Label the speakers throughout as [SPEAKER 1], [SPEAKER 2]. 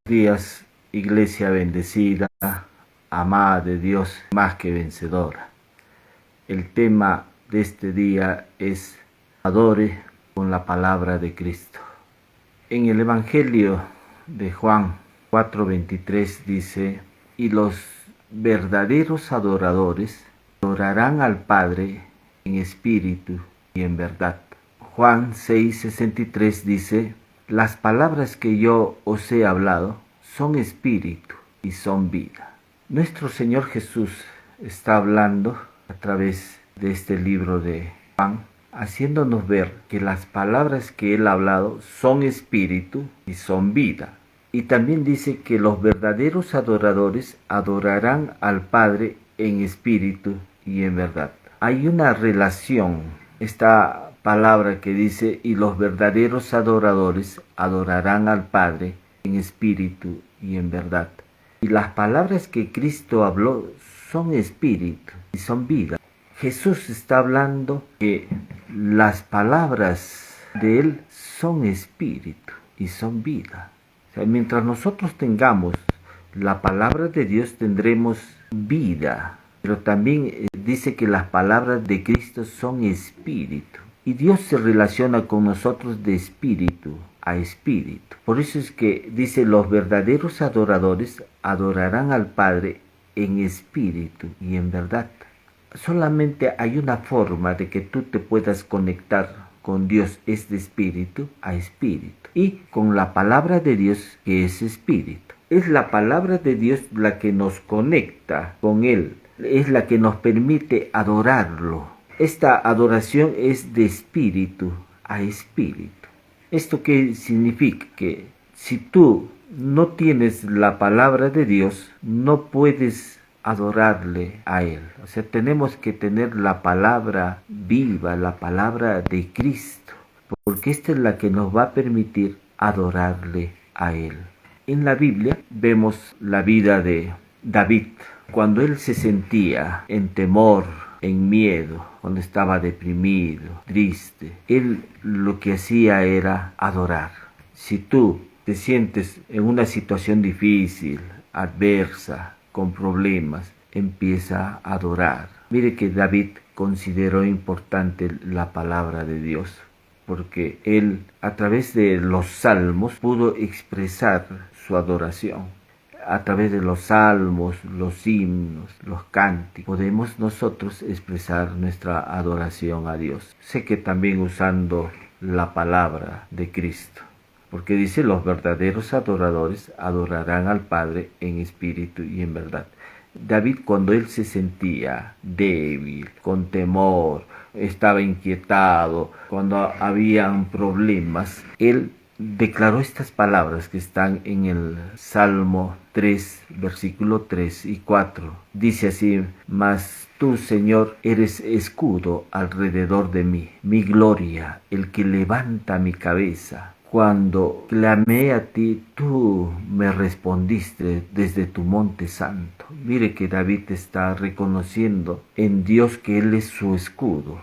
[SPEAKER 1] Días, iglesia bendecida, amada de Dios, más que vencedora. El tema de este día es adore con la palabra de Cristo. En el Evangelio de Juan 4:23 dice, y los verdaderos adoradores adorarán al Padre en espíritu y en verdad. Juan 6:63 dice, las palabras que yo os he hablado son espíritu y son vida. Nuestro Señor Jesús está hablando a través de este libro de Juan, haciéndonos ver que las palabras que Él ha hablado son espíritu y son vida. Y también dice que los verdaderos adoradores adorarán al Padre en espíritu y en verdad. Hay una relación, esta palabra que dice, y los verdaderos adoradores adorarán al Padre en espíritu y en verdad. Y las palabras que Cristo habló son espíritu y son vida. Jesús está hablando que las palabras de Él son espíritu y son vida. O sea, mientras nosotros tengamos la palabra de Dios tendremos vida. Pero también dice que las palabras de Cristo son espíritu. Y Dios se relaciona con nosotros de espíritu a espíritu. Por eso es que dice, los verdaderos adoradores adorarán al Padre en espíritu y en verdad. Solamente hay una forma de que tú te puedas conectar con Dios, es de espíritu a espíritu. Y con la palabra de Dios, que es espíritu. Es la palabra de Dios la que nos conecta con Él. Es la que nos permite adorarlo. Esta adoración es de espíritu a espíritu. ¿Esto qué significa? Que si tú no tienes la palabra de Dios, no puedes adorarle a Él. O sea, tenemos que tener la palabra viva, la palabra de Cristo, porque esta es la que nos va a permitir adorarle a Él. En la Biblia vemos la vida de David, cuando él se sentía en temor, en miedo, cuando estaba deprimido, triste, él lo que hacía era adorar. Si tú te sientes en una situación difícil, adversa, con problemas, empieza a adorar. Mire que David consideró importante la palabra de Dios, porque él a través de los salmos pudo expresar su adoración. A través de los salmos, los himnos, los cánticos, podemos nosotros expresar nuestra adoración a Dios. Sé que también usando la palabra de Cristo, porque dice, los verdaderos adoradores adorarán al Padre en espíritu y en verdad. David, cuando él se sentía débil, con temor, estaba inquietado, cuando habían problemas, él declaró estas palabras que están en el Salmo 3, versículo 3 y 4. Dice así, mas tú, Señor, eres escudo alrededor de mí, mi gloria, el que levanta mi cabeza. Cuando clamé a ti, tú me respondiste desde tu monte santo. Mire que David está reconociendo en Dios que Él es su escudo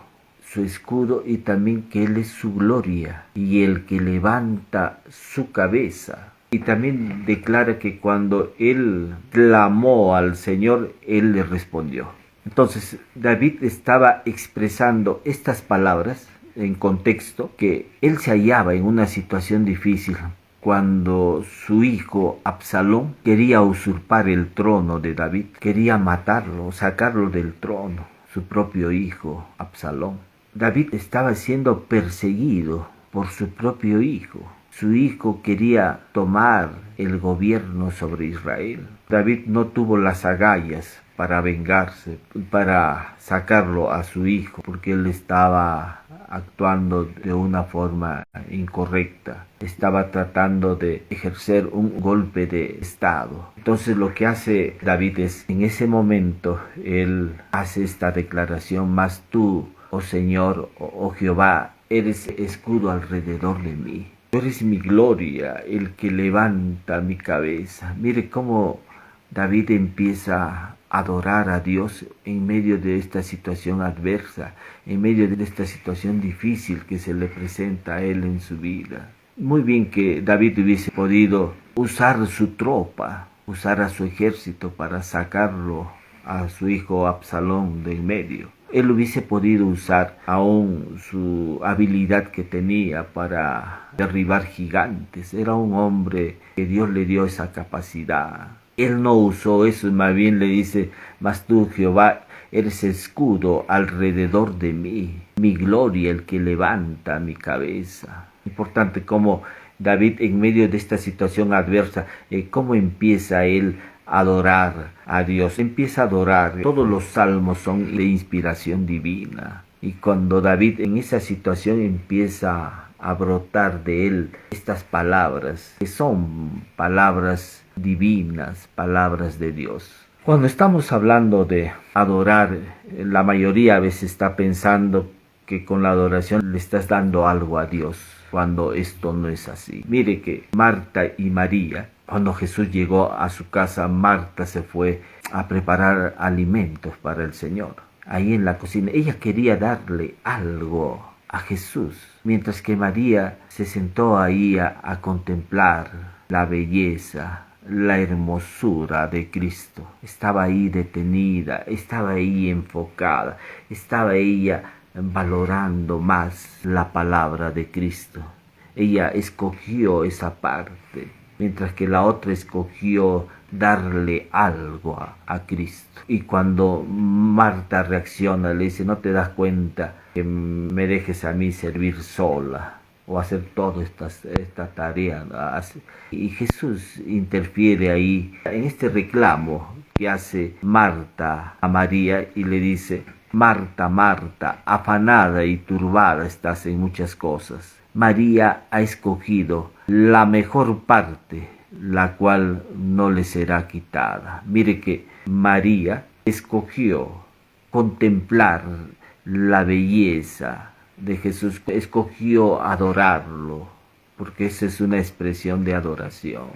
[SPEAKER 1] y también que Él es su gloria y el que levanta su cabeza. Y también declara que cuando él clamó al Señor, Él le respondió. Entonces David estaba expresando estas palabras en contexto que él se hallaba en una situación difícil cuando su hijo Absalón quería usurpar el trono de David, quería matarlo, sacarlo del trono, su propio hijo Absalón. David estaba siendo perseguido por su propio hijo. Su hijo quería tomar el gobierno sobre Israel. David no tuvo las agallas para vengarse, para sacarlo a su hijo, porque él estaba actuando de una forma incorrecta. Estaba tratando de ejercer un golpe de estado. Entonces lo que hace David es, en ese momento, él hace esta declaración, mas tú, oh Señor, oh Jehová, eres escudo alrededor de mí. Tú eres mi gloria, el que levanta mi cabeza. Mire cómo David empieza a adorar a Dios en medio de esta situación adversa, en medio de esta situación difícil que se le presenta a él en su vida. Muy bien que David hubiese podido usar su tropa, usar a su ejército para sacarlo a su hijo Absalón de en medio. Él hubiese podido usar aún su habilidad que tenía para derribar gigantes. Era un hombre que Dios le dio esa capacidad. Él no usó eso, más bien le dice, mas tú, Jehová, eres escudo alrededor de mí, mi gloria, el que levanta mi cabeza. Importante como David en medio de esta situación adversa, cómo empieza él a adorar a Dios, empieza a adorar. Todos los salmos son de inspiración divina. Y cuando David en esa situación empieza a brotar de él estas palabras, que son palabras divinas, palabras de Dios. Cuando estamos hablando de adorar, la mayoría a veces está pensando que con la adoración le estás dando algo a Dios, cuando esto no es así. Mire que Marta y María, cuando Jesús llegó a su casa, Marta se fue a preparar alimentos para el Señor. Ahí en la cocina, ella quería darle algo a Jesús, mientras que María se sentó ahí a contemplar la belleza, la hermosura de Cristo. Estaba ahí detenida, estaba ahí enfocada, estaba ella valorando más la palabra de Cristo. Ella escogió esa parte, mientras que la otra escogió darle algo a Cristo. Y cuando Marta reacciona, le dice, ¿no te das cuenta que me dejes a mí servir sola o hacer toda esta tarea? Y Jesús interfiere ahí en este reclamo que hace Marta a María y le dice, Marta, Marta, afanada y turbada estás en muchas cosas. María ha escogido la mejor parte, la cual no le será quitada. Mire que María escogió contemplar la belleza de Jesús, escogió adorarlo, porque esa es una expresión de adoración.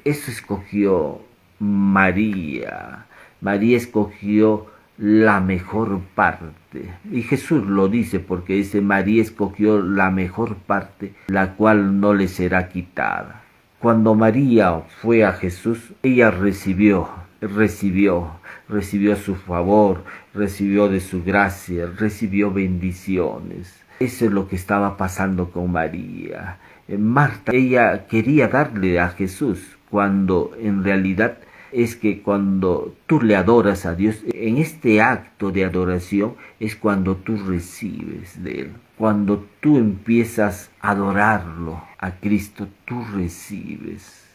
[SPEAKER 1] Eso escogió María. María escogió la mejor parte. Y Jesús lo dice porque dice, María escogió la mejor parte, la cual no le será quitada. Cuando María fue a Jesús, ella recibió su favor, recibió de su gracia, recibió bendiciones. Eso es lo que estaba pasando con María. Marta, ella quería darle a Jesús, cuando en realidad es que cuando tú le adoras a Dios, en este acto de adoración es cuando tú recibes de Él. Cuando tú empiezas a adorarlo a Cristo, tú recibes,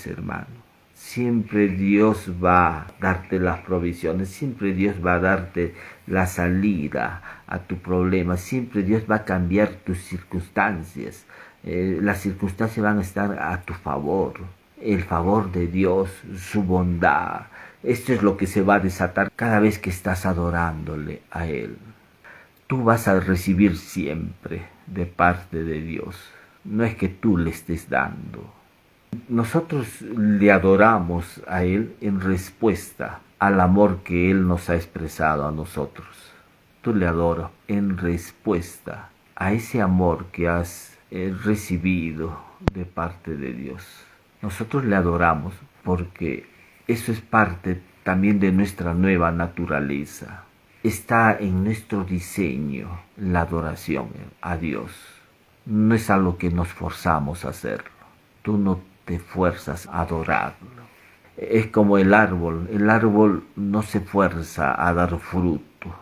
[SPEAKER 1] hermano. Siempre Dios va a darte las provisiones, siempre Dios va a darte la salida a tu problema, siempre Dios va a cambiar tus circunstancias. Las circunstancias van a estar a tu favor. El favor de Dios, su bondad. Esto es lo que se va a desatar cada vez que estás adorándole a Él. Tú vas a recibir siempre de parte de Dios. No es que tú le estés dando. Nosotros le adoramos a Él en respuesta al amor que Él nos ha expresado a nosotros. Tú le adoras en respuesta a ese amor que has recibido de parte de Dios. Nosotros le adoramos porque eso es parte también de nuestra nueva naturaleza. Está en nuestro diseño la adoración a Dios. No es algo que nos forzamos a hacerlo. Tú no te fuerzas a adorarlo. Es como el árbol no se fuerza a dar fruto.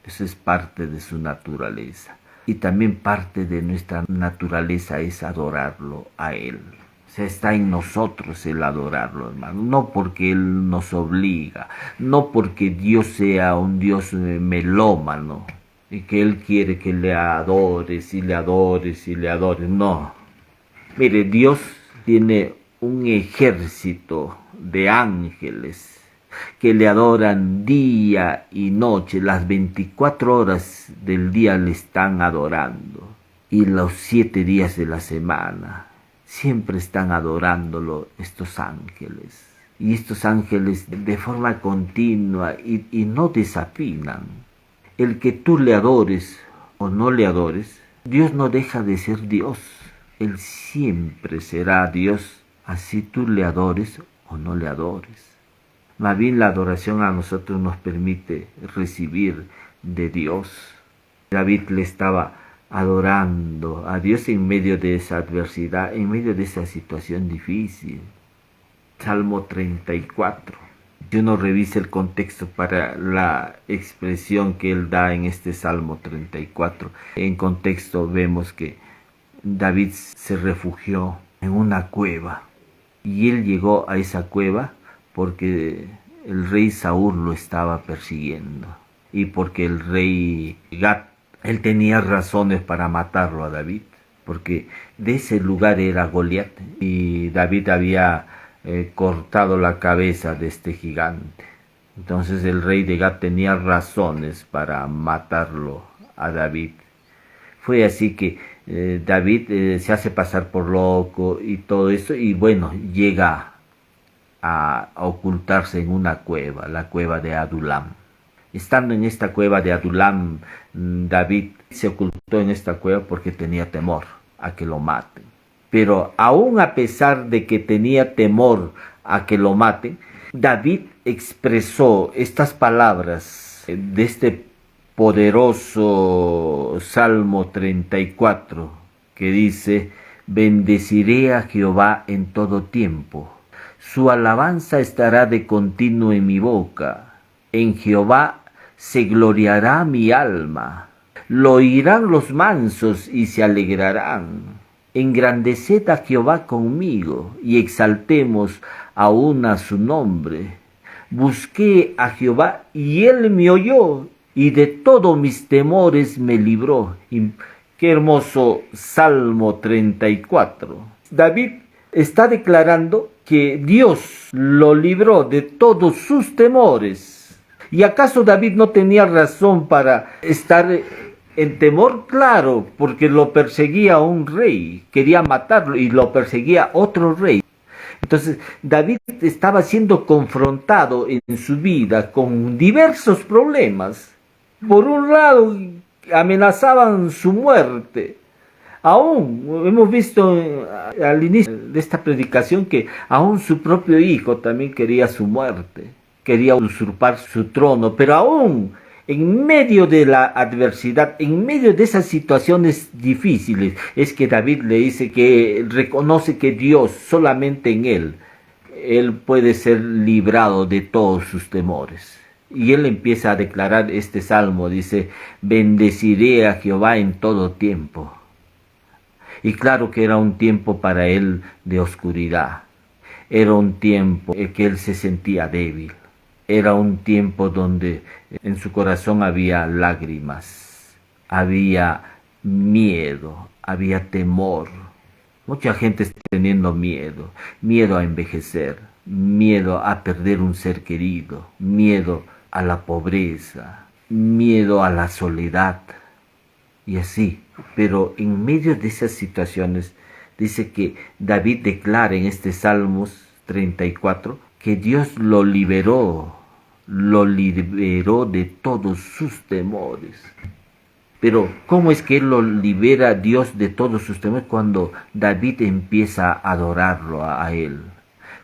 [SPEAKER 1] Eso es parte de su naturaleza. Y también parte de nuestra naturaleza es adorarlo a Él. O sea, está en nosotros el adorarlo, hermano. No porque Él nos obliga, no porque Dios sea un Dios melómano y que Él quiere que le adores y le adores y le adores. No. Mire, Dios tiene un ejército de ángeles que le adoran día y noche. Las 24 horas del día le están adorando. Y los 7 días de la semana. Siempre están adorándolo estos ángeles. Y estos ángeles de forma continua y no desafinan. El que tú le adores o no le adores, Dios no deja de ser Dios. Él siempre será Dios, así tú le adores o no le adores. Más bien la adoración a nosotros nos permite recibir de Dios. David le estaba adorando a Dios en medio de esa adversidad, en medio de esa situación difícil. Salmo 34. Si uno revisa el contexto para la expresión que él da en este Salmo 34, en contexto vemos que David se refugió en una cueva y él llegó a esa cueva porque el rey Saúl lo estaba persiguiendo y porque el rey Gad, él tenía razones para matarlo a David, porque de ese lugar era Goliat y David había cortado la cabeza de este gigante. Entonces el rey de Gad tenía razones para matarlo a David. Fue así que David se hace pasar por loco y todo eso, y bueno, llega a ocultarse en una cueva, la cueva de Adulam. Estando en esta cueva de Adulam, David se ocultó en esta cueva porque tenía temor a que lo maten. Pero aún a pesar de que tenía temor a que lo maten, David expresó estas palabras de este poderoso Salmo 34 que dice: bendeciré a Jehová en todo tiempo, su alabanza estará de continuo en mi boca. En Jehová se gloriará mi alma, lo oirán los mansos y se alegrarán. Engrandeced a Jehová conmigo y exaltemos aún a su nombre. Busqué a Jehová y él me oyó y de todos mis temores me libró. Y qué hermoso Salmo 34. David está declarando que Dios lo libró de todos sus temores. ¿Y acaso David no tenía razón para estar en temor? Claro, porque lo perseguía un rey, quería matarlo y lo perseguía otro rey. Entonces David estaba siendo confrontado en su vida con diversos problemas. Por un lado, amenazaban su muerte. Aún hemos visto al inicio de esta predicación que aún su propio hijo también quería su muerte, quería usurpar su trono, pero aún en medio de la adversidad, en medio de esas situaciones difíciles, es que David le dice que reconoce que Dios, solamente en él puede ser librado de todos sus temores. Y él empieza a declarar este salmo, dice: bendeciré a Jehová en todo tiempo. Y claro que era un tiempo para él de oscuridad, era un tiempo en que él se sentía débil, era un tiempo donde en su corazón había lágrimas, había miedo, había temor. Mucha gente está teniendo miedo, miedo a envejecer, miedo a perder un ser querido, miedo a la pobreza, miedo a la soledad y así. Pero en medio de esas situaciones dice que David declara en este Salmos 34 que Dios lo liberó de todos sus temores. Pero ¿cómo es que él lo libera Dios de todos sus temores? Cuando David empieza a adorarlo a él.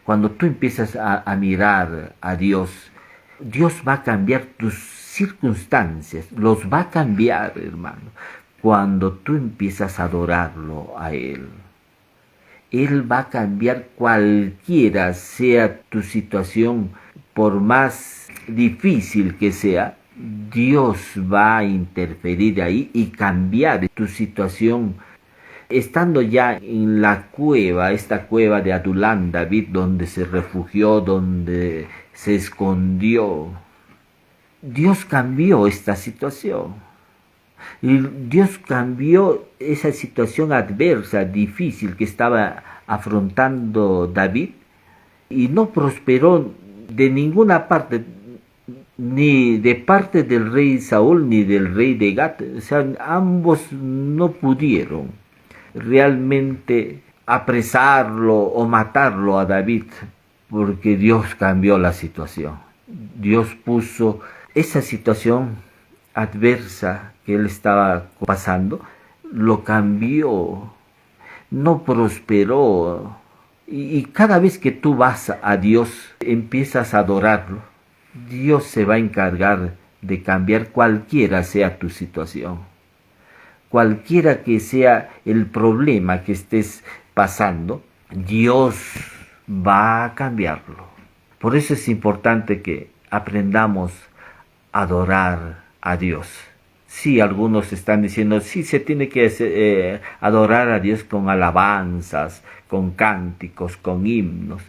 [SPEAKER 1] Cuando tú empiezas a mirar a Dios, Dios va a cambiar tus circunstancias, los va a cambiar, hermano. Cuando tú empiezas a adorarlo a Él, Él va a cambiar cualquiera sea tu situación, por más difícil que sea. Dios va a interferir ahí y cambiar tu situación. Estando ya en la cueva, esta cueva de Adulam, David, donde se refugió, donde se escondió, Dios cambió esta situación. Y Dios cambió esa situación adversa, difícil que estaba afrontando David, y no prosperó de ninguna parte, ni de parte del rey Saúl ni del rey de Gat. O sea, ambos no pudieron realmente apresarlo o matarlo a David, porque Dios cambió la situación. Dios puso esa situación adversa que él estaba pasando, lo cambió. no prosperó. Y cada vez que tú vas a Dios, empiezas a adorarlo, Dios se va a encargar de cambiar cualquiera sea tu situación, cualquiera que sea el problema que estés pasando, Dios va a cambiarlo. Por eso es importante que aprendamos a adorar a Dios. Sí, algunos están diciendo, sí, se tiene que adorar a Dios con alabanzas, con cánticos, con himnos.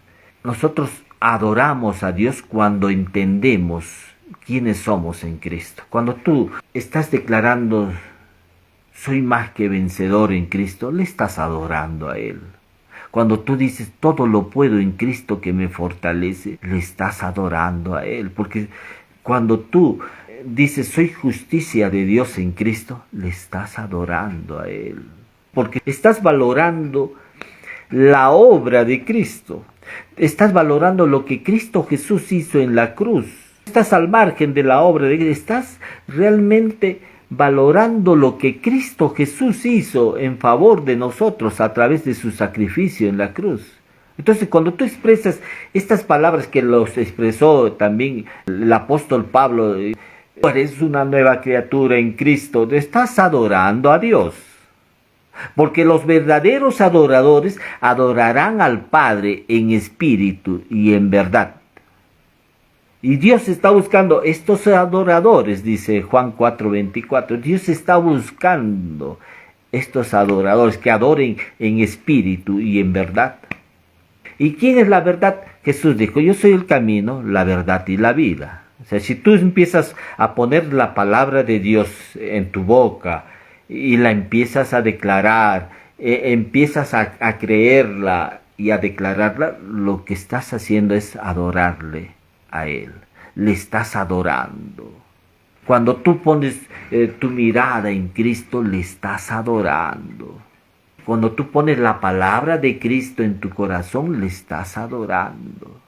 [SPEAKER 1] Nosotros adoramos a Dios cuando entendemos quiénes somos en Cristo. Cuando tú estás declarando, soy más que vencedor en Cristo, le estás adorando a Él. Cuando tú dices, todo lo puedo en Cristo que me fortalece, le estás adorando a Él. Porque cuando tú dices, soy justicia de Dios en Cristo, le estás adorando a Él. Porque estás valorando la obra de Cristo. Estás valorando lo que Cristo Jesús hizo en la cruz. Estás al margen de la obra de Cristo. Estás realmente valorando lo que Cristo Jesús hizo en favor de nosotros a través de su sacrificio en la cruz. Entonces, cuando tú expresas estas palabras que los expresó también el apóstol Pablo, eres una nueva criatura en Cristo, estás adorando a Dios. Porque los verdaderos adoradores adorarán al Padre en espíritu y en verdad. Y Dios está buscando estos adoradores, dice Juan 4:24. Dios está buscando estos adoradores que adoren en espíritu y en verdad. ¿Y quién es la verdad? Jesús dijo, yo soy el camino, la verdad y la vida. O sea, si tú empiezas a poner la palabra de Dios en tu boca y la empiezas a declarar, empiezas a creerla y a declararla, lo que estás haciendo es adorarle a Él. Le estás adorando. Cuando tú pones tu mirada en Cristo, le estás adorando. Cuando tú pones la palabra de Cristo en tu corazón, le estás adorando.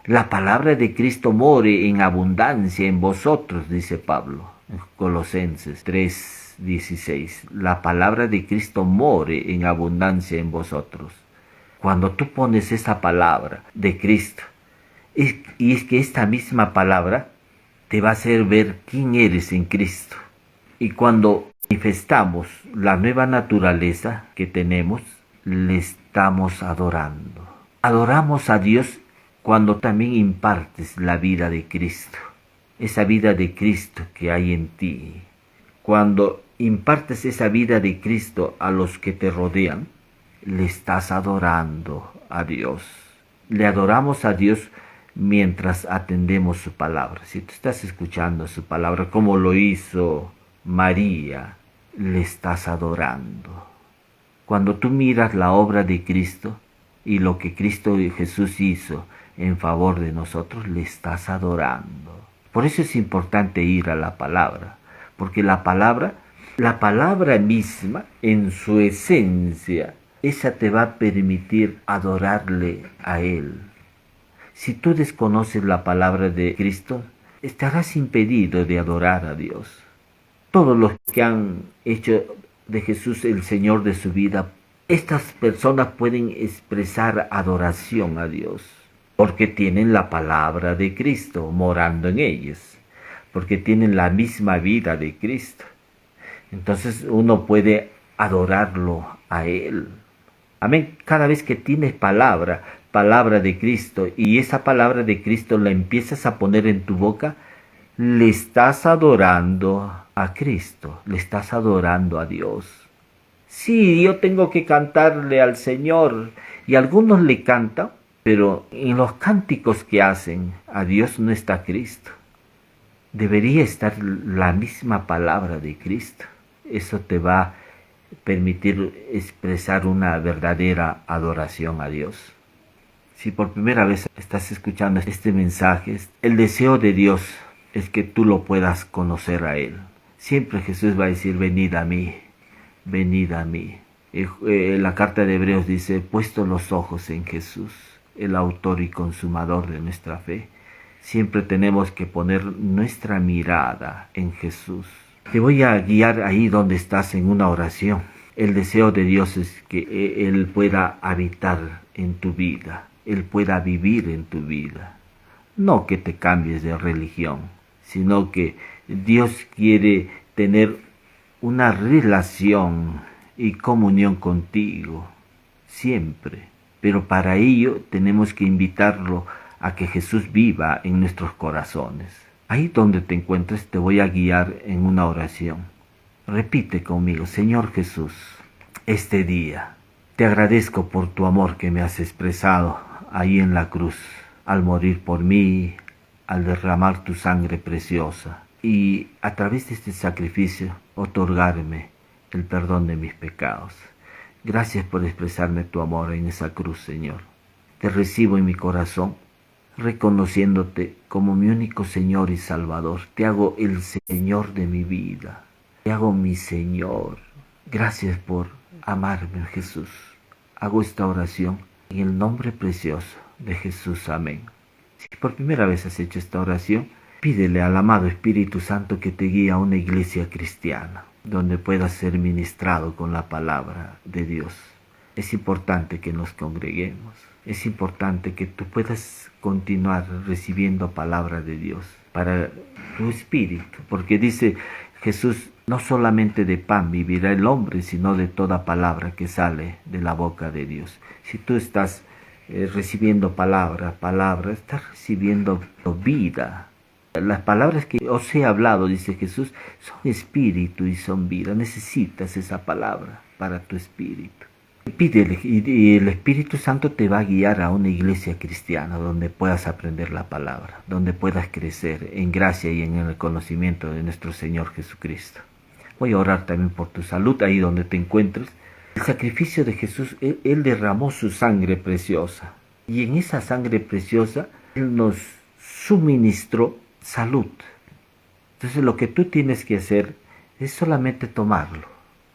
[SPEAKER 1] La palabra de Cristo more en abundancia en vosotros, dice Pablo, en Colosenses 3:16. La palabra de Cristo more en abundancia en vosotros. Cuando tú pones esa palabra de Cristo, y es que esta misma palabra te va a hacer ver quién eres en Cristo. Y cuando manifestamos la nueva naturaleza que tenemos, le estamos adorando. Adoramos a Dios cuando también impartes la vida de Cristo. Esa vida de Cristo que hay en ti. Cuando impartes esa vida de Cristo a los que te rodean, le estás adorando a Dios. Le adoramos a Dios mientras atendemos su palabra. Si tú estás escuchando su palabra como lo hizo María, le estás adorando. Cuando tú miras la obra de Cristo y lo que Cristo Jesús hizo en favor de nosotros, le estás adorando. Por eso es importante ir a la palabra, porque la palabra misma en su esencia, esa te va a permitir adorarle a Él. Si tú desconoces la palabra de Cristo, estarás impedido de adorar a Dios. Todos los que han hecho de Jesús el Señor de su vida, estas personas pueden expresar adoración a Dios, porque tienen la palabra de Cristo morando en ellos, porque tienen la misma vida de Cristo. Entonces uno puede adorarlo a Él. Amén. Cada vez que tienes palabra de Cristo, y esa palabra de Cristo la empiezas a poner en tu boca, le estás adorando a Cristo, le estás adorando a Dios. Sí, yo tengo que cantarle al Señor, y algunos le cantan, pero en los cánticos que hacen a Dios no está Cristo. Debería estar la misma palabra de Cristo. Eso te va a permitir expresar una verdadera adoración a Dios. Si por primera vez estás escuchando este mensaje, el deseo de Dios es que tú lo puedas conocer a Él. Siempre Jesús va a decir, venid a mí, venid a mí. La carta de Hebreos dice, puesto los ojos en Jesús, el autor y consumador de nuestra fe. Siempre tenemos que poner nuestra mirada en Jesús. Te voy a guiar ahí donde estás en una oración. El deseo de Dios es que Él pueda habitar en tu vida, Él pueda vivir en tu vida. No que te cambies de religión, sino que Dios quiere tener una relación y comunión contigo, siempre. Pero para ello tenemos que invitarlo a que Jesús viva en nuestros corazones. Ahí donde te encuentres te voy a guiar en una oración. Repite conmigo: Señor Jesús, este día te agradezco por tu amor que me has expresado ahí en la cruz, al morir por mí, al derramar tu sangre preciosa y a través de este sacrificio otorgarme el perdón de mis pecados. Gracias por expresarme tu amor en esa cruz, Señor. Te recibo en mi corazón, reconociéndote como mi único Señor y Salvador. Te hago el Señor de mi vida. Te hago mi Señor. Gracias por amarme, Jesús. Hago esta oración en el nombre precioso de Jesús. Amén. Si por primera vez has hecho esta oración, pídele al amado Espíritu Santo que te guíe a una iglesia cristiana, donde puedas ser ministrado con la palabra de Dios. Es importante que nos congreguemos. Es importante que tú puedas continuar recibiendo palabra de Dios para tu espíritu, porque dice Jesús: no solamente de pan vivirá el hombre, sino de toda palabra que sale de la boca de Dios. Si tú estás recibiendo palabra, estás recibiendo vida. Las palabras que os he hablado, dice Jesús, son espíritu y son vida. Necesitas esa palabra para tu espíritu. Pídele y el Espíritu Santo te va a guiar a una iglesia cristiana donde puedas aprender la palabra, donde puedas crecer en gracia y en el conocimiento de nuestro Señor Jesucristo. Voy a orar también por tu salud ahí donde te encuentres. El sacrificio de Jesús, Él derramó su sangre preciosa. Y en esa sangre preciosa, Él nos suministró salud. Entonces lo que tú tienes que hacer es solamente tomarlo,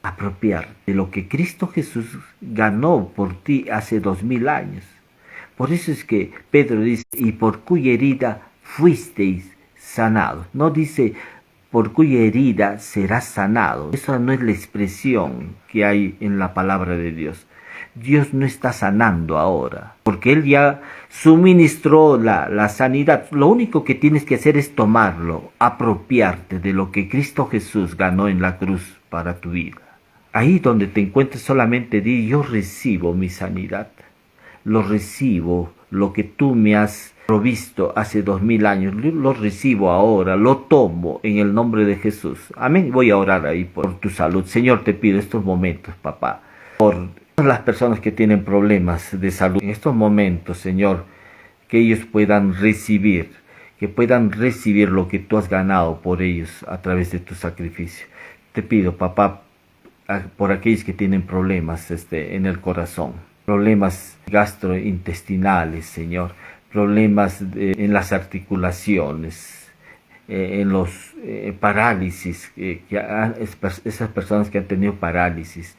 [SPEAKER 1] apropiar de lo que Cristo Jesús ganó por ti hace 2000 años. Por eso es que Pedro dice: y por cuya herida fuisteis sanados. No dice por cuya herida serás sanado. Esa no es la expresión que hay en la palabra de Dios. Dios no está sanando ahora, porque Él ya suministró la sanidad. Lo único que tienes que hacer es tomarlo, apropiarte de lo que Cristo Jesús ganó en la cruz para tu vida. Ahí donde te encuentres solamente di: yo recibo mi sanidad, lo recibo, lo que tú me has provisto hace 2000 años, lo recibo ahora, lo tomo en el nombre de Jesús. Amén. Voy a orar ahí por tu salud. Señor, te pido estos momentos, papá, por las personas que tienen problemas de salud. En estos momentos, Señor, que ellos puedan recibir, lo que tú has ganado por ellos a través de tu sacrificio. Te pido, papá, por aquellos que tienen problemas en el corazón, problemas gastrointestinales, Señor, problemas en las articulaciones, en los parálisis, esas personas que han tenido parálisis,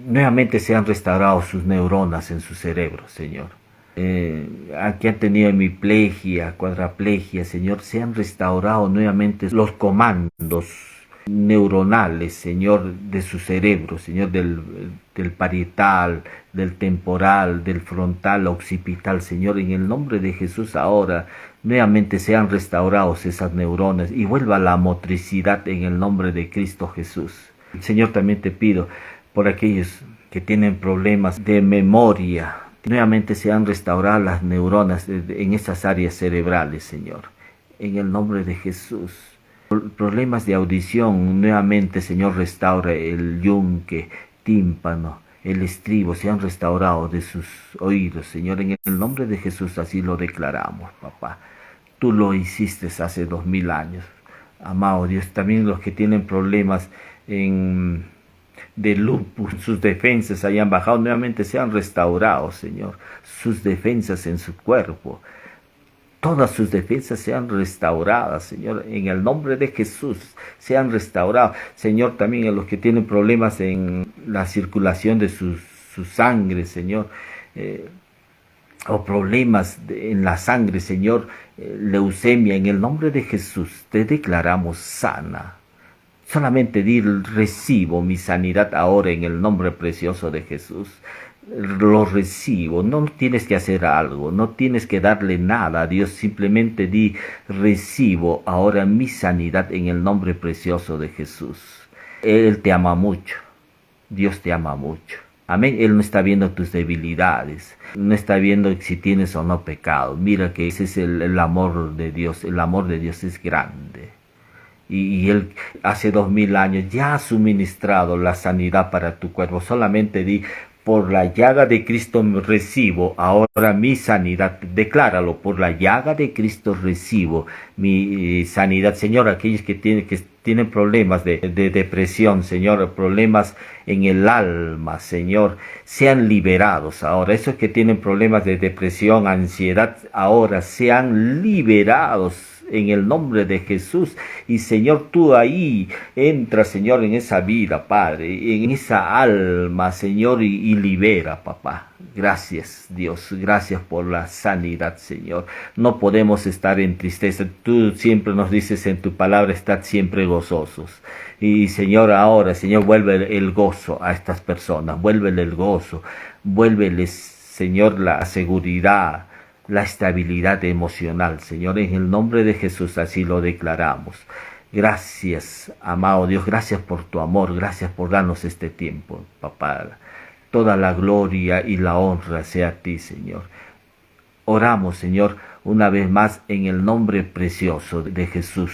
[SPEAKER 1] nuevamente sean restaurados sus neuronas en su cerebro, Señor. Que han tenido hemiplegia, cuadraplegia, Señor, sean restaurados nuevamente los comandos neuronales, Señor, de su cerebro, Señor, del parietal, del temporal, del frontal, occipital, Señor, en el nombre de Jesús ahora, nuevamente sean restaurados esas neuronas y vuelva la motricidad en el nombre de Cristo Jesús. Señor, también te pido por aquellos que tienen problemas de memoria, nuevamente sean restauradas las neuronas en esas áreas cerebrales, Señor, en el nombre de Jesús. Problemas de audición, nuevamente, Señor, restaura el yunque, tímpano, el estribo, sean restaurados de sus oídos, Señor, en el nombre de Jesús. Así lo declaramos, papá. Tú lo hiciste hace 2000 años, amado Dios. También los que tienen problemas de lupus, sus defensas hayan bajado, nuevamente sean restaurados, Señor, sus defensas en su cuerpo. Todas sus defensas sean restauradas, Señor, en el nombre de Jesús, sean restauradas. Señor, también a los que tienen problemas en la circulación de su sangre, Señor, o problemas en la sangre, Señor, leucemia, en el nombre de Jesús, te declaramos sana. Solamente di, recibo mi sanidad ahora en el nombre precioso de Jesús. Lo recibo, no tienes que hacer algo, no tienes que darle nada a Dios, simplemente di, recibo ahora mi sanidad en el nombre precioso de Jesús. Él te ama mucho, Dios te ama mucho. Amén. Él no está viendo tus debilidades, no está viendo si tienes o no pecado. Mira que ese es el amor de Dios. El amor de Dios es grande. Y Él hace 2000 años ya ha suministrado la sanidad para tu cuerpo. Solamente di, por la llaga de Cristo recibo ahora mi sanidad. Decláralo, por la llaga de Cristo recibo mi sanidad. Señor, aquellos que tienen problemas de depresión, Señor, problemas en el alma, Señor, sean liberados ahora. Esos que tienen problemas de depresión, ansiedad, ahora sean liberados en el nombre de Jesús. Y Señor, tú ahí entras, Señor, en esa vida, Padre, en esa alma, Señor, y libera, papá. Gracias, Dios, gracias por la sanidad, Señor. No podemos estar en tristeza. Tú siempre nos dices en tu palabra, estad siempre gozosos. Y Señor, ahora, Señor, vuelve el gozo a estas personas, vuélvele el gozo, vuélveles, Señor, la seguridad, la estabilidad emocional, Señor, en el nombre de Jesús así lo declaramos. Gracias, amado Dios, gracias por tu amor, gracias por darnos este tiempo, papá. Toda la gloria y la honra sea a ti, Señor. Oramos, Señor, una vez más en el nombre precioso de Jesús.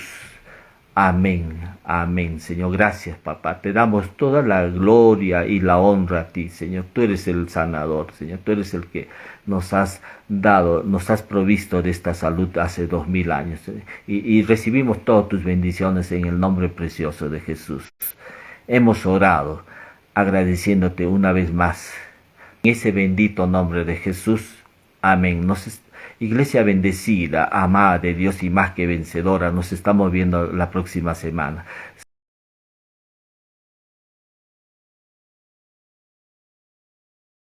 [SPEAKER 1] Amén, amén, Señor. Gracias, papá. Te damos toda la gloria y la honra a ti, Señor. Tú eres el sanador, Señor. Tú eres el que nos has dado, nos has provisto de esta salud hace 2000 años. Y recibimos todas tus bendiciones en el nombre precioso de Jesús. Hemos orado agradeciéndote una vez más. En ese bendito nombre de Jesús. Amén. Iglesia bendecida, amada de Dios y más que vencedora, nos estamos viendo la próxima semana.